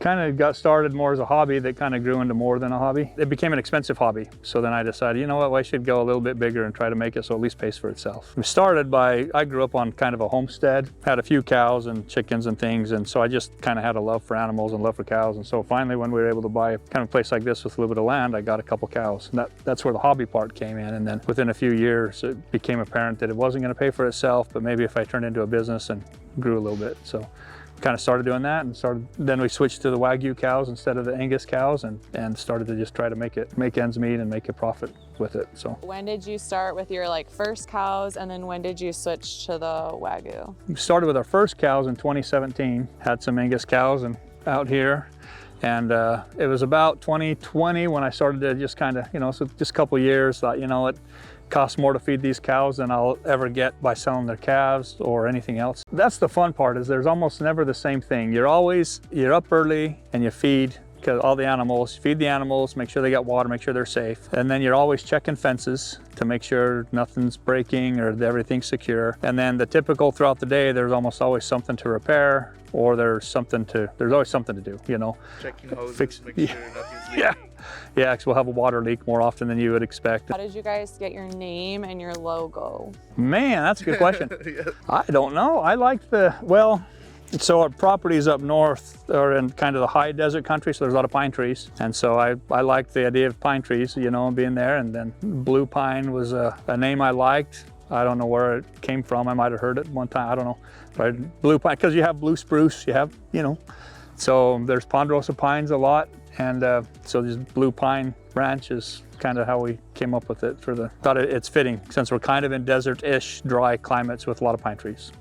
kind of got started more as a hobby that kind of grew into more than a hobby. It became an expensive hobby. So then I decided, you know what, well, I should go a little bit bigger and try to make it so it at least pays for itself. We started by, I grew up on kind of a homestead, had a few cows and chickens and things. And so I just kind of had a love for animals and love for cows. And so finally, when we were able to buy kind of a place like this with a little bit of land, I got a couple cows. And that's where the hobby part came in. And then within a few years, it became apparent that it wasn't going to pay for itself, but maybe if I turned into a business and grew a little bit. So kind of started doing that, and then we switched to the Wagyu cows instead of the Angus cows, and started to just try to make ends meet and make a profit with it. So when did you start with your first cows, and then when did you switch to the Wagyu? We started with our first cows in 2017, had some Angus cows and out here, and it was about 2020 when I started to just kind of, so just a couple of years, thought, it costs more to feed these cows than I'll ever get by selling their calves or anything else. That's the fun part, is there's almost never the same thing. You're up early and you feed all the animals, feed the animals, make sure they got water, make sure they're safe. And then you're always checking fences to make sure nothing's breaking or everything's secure. And then the typical throughout the day, there's almost always something to repair, or there's always something to do, Checking hoses, make sure nothing's leaking. Yeah, because we'll have a water leak more often than you would expect. How did you guys get your name and your logo? Man, that's a good question. Yeah. I don't know. I like so our properties up north are in kind of the high desert country, so there's a lot of pine trees. And so I liked the idea of pine trees, being there. And then blue pine was a name I liked. I don't know where it came from. I might have heard it one time, I don't know. But blue pine, because you have blue spruce, you have, so there's ponderosa pines a lot. And so this blue pine branch is kind of how we came up with it thought it's fitting since we're kind of in desert-ish dry climates with a lot of pine trees.